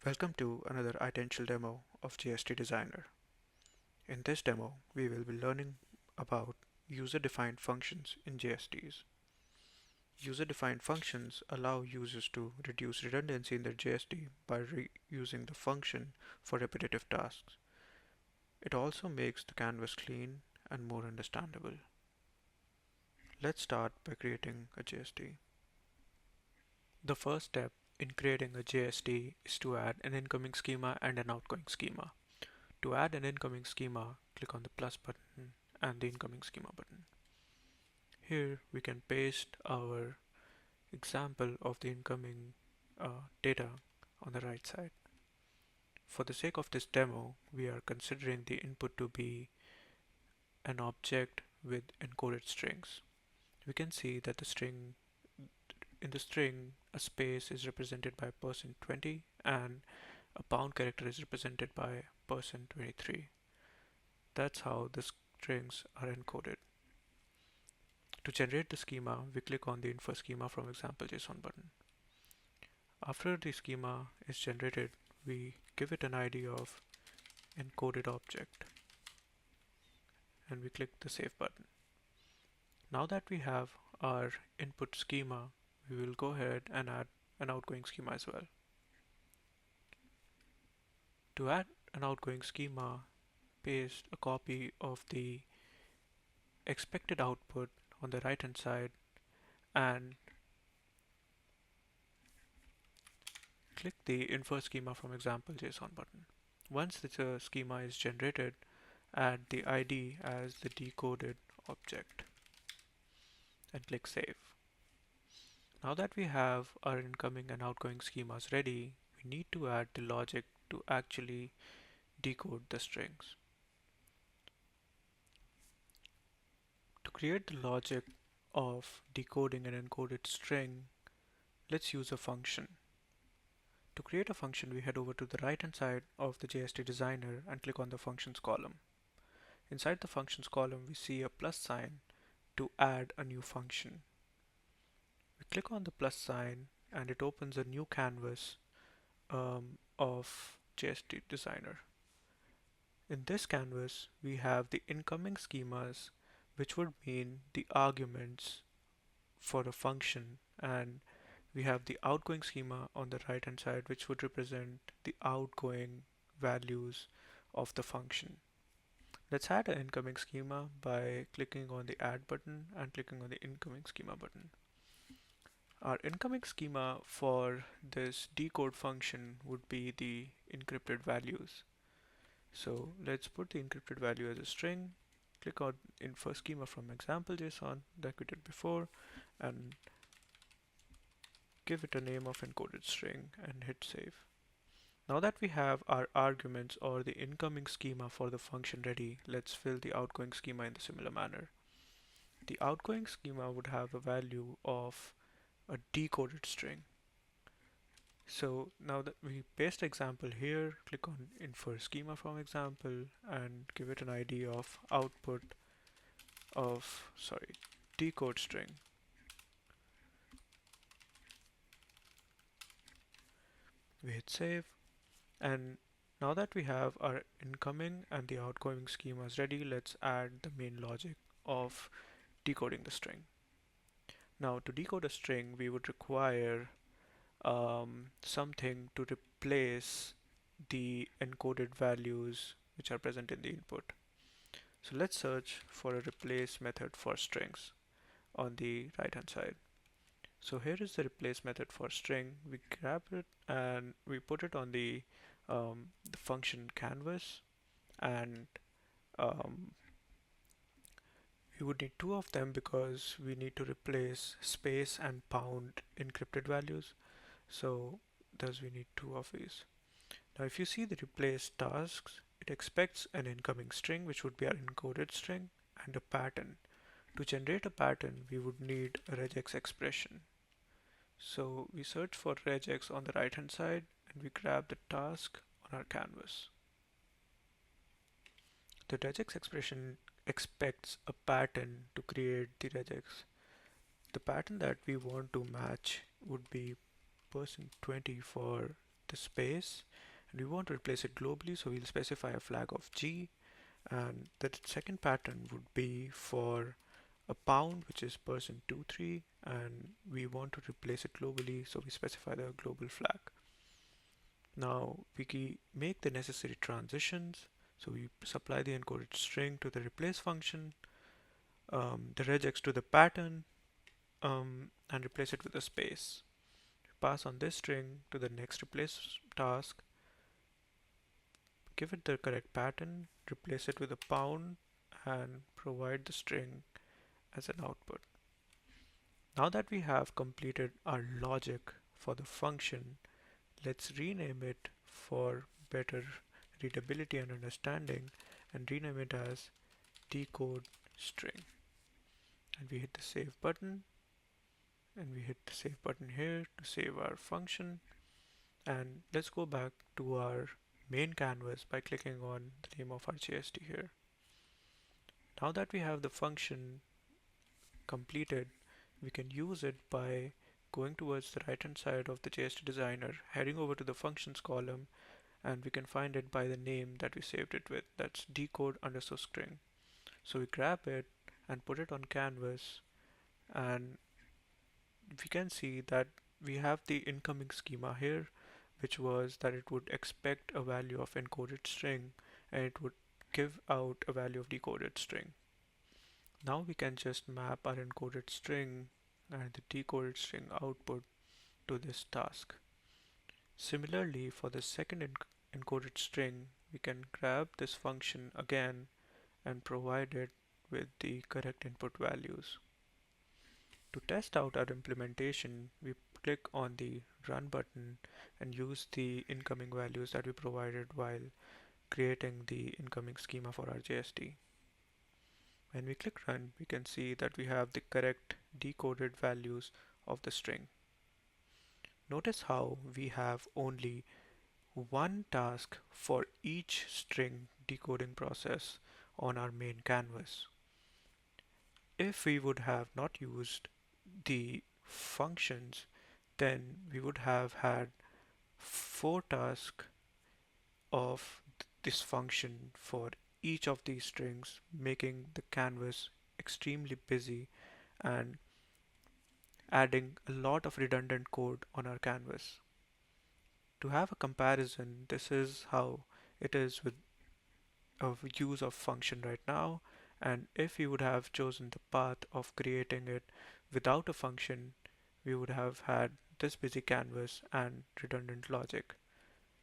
Welcome to another Itential demo of JST Designer. In this demo, we will be learning about user-defined functions in JSTs. User-defined functions allow users to reduce redundancy in their JST by reusing the function for repetitive tasks. It also makes the canvas clean and more understandable. Let's start by creating a JST. The first step in creating a JST is to add an incoming schema and an outgoing schema. To add an incoming schema, click on the plus button and the incoming schema button. Here we can paste our example of the incoming data on the right side. For the sake of this demo, we are considering the input to be an object with encoded strings. We can see that in the string, a space is represented by %20 and a pound character is represented by %23. That's how the strings are encoded. To generate the schema, we click on the Infer Schema from Example JSON button. After the schema is generated, we give it an ID of encoded object and we click the Save button. Now that we have our input schema, we will go ahead and add an outgoing schema as well. To add an outgoing schema, paste a copy of the expected output on the right hand side and click the Infer Schema from Example JSON button. Once the schema is generated, add the ID as the decoded object and click Save. Now that we have our incoming and outgoing schemas ready, we need to add the logic to actually decode the strings. To create the logic of decoding an encoded string, let's use a function. To create a function, we head over to the right hand side of the JST Designer and click on the Functions column. Inside the Functions column, we see a plus sign to add a new function. We click on the plus sign and it opens a new canvas of JST Designer. In this canvas, we have the incoming schemas, which would mean the arguments for a function, and we have the outgoing schema on the right hand side, which would represent the outgoing values of the function. Let's add an incoming schema by clicking on the Add button and clicking on the Incoming Schema button. Our incoming schema for this decode function would be the encrypted values. So let's put the encrypted value as a string, click on Infer Schema from Example JSON like we did before, and give it a name of encoded string and hit save. Now that we have our arguments or the incoming schema for the function ready, let's fill the outgoing schema in the similar manner. The outgoing schema would have a value of a decoded string. So now that we paste example here, click on Infer Schema from Example and give it an ID of output of, decode string. We hit save, and now that we have our incoming and the outgoing schemas ready, let's add the main logic of decoding the string. Now to decode a string, we would require something to replace the encoded values which are present in the input. So let's search for a replace method for strings on the right hand side. So here is the replace method for string. We grab it and we put it on the function canvas, and um, we would need two of them because we need to replace space and pound encrypted values. So thus we need two of these. Now if you see the replace tasks, it expects an incoming string, which would be our encoded string, and a pattern. To generate a pattern, we would need a regex expression. So we search for regex on the right hand side and we grab the task on our canvas. The regex expression expects a pattern to create the regex. The pattern that we want to match would be %20 for the space And we want to replace it globally, so we'll specify a flag of G, and the second pattern would be for a pound, which is %23, and we want to replace it globally, so we specify the global flag. Now we make the necessary transitions, so we supply the encoded string to the replace function, the regex to the pattern, and replace it with a space. Pass on this string to the next replace task, give it the correct pattern, replace it with a pound, and provide the string as an output. Now that we have completed our logic for the function, let's rename it for better readability and understanding, and rename it as decode string. And we hit the save button, and we hit the save button here to save our function. And let's go back to our main canvas by clicking on the name of our JST here. Now that we have the function completed, we can use it by going towards the right hand side of the JST Designer, heading over to the functions column, and we can find it by the name that we saved it with. That's decode underscore string. So we grab it and put it on canvas, and we can see that we have the incoming schema here, which was that it would expect a value of encoded string and it would give out a value of decoded string. Now we can just map our encoded string and the decoded string output to this task. Similarly, for the second encoded string, we can grab this function again and provide it with the correct input values. To test out our implementation, we click on the Run button and use the incoming values that we provided while creating the incoming schema for our JST. When we click Run, we can see that we have the correct decoded values of the string. Notice how we have only one task for each string decoding process on our main canvas. If we would have not used the functions, then we would have had 4 tasks of this function for each of these strings, making the canvas extremely busy and adding a lot of redundant code on our canvas. To have a comparison, this is how it is with a use of function right now, and if we would have chosen the path of creating it without a function, we would have had this busy canvas and redundant logic.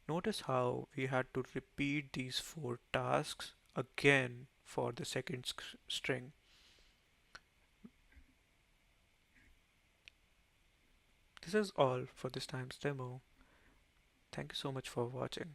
Notice how we had to repeat these 4 tasks again for the second string. This is all for this time's demo. Thank you so much for watching.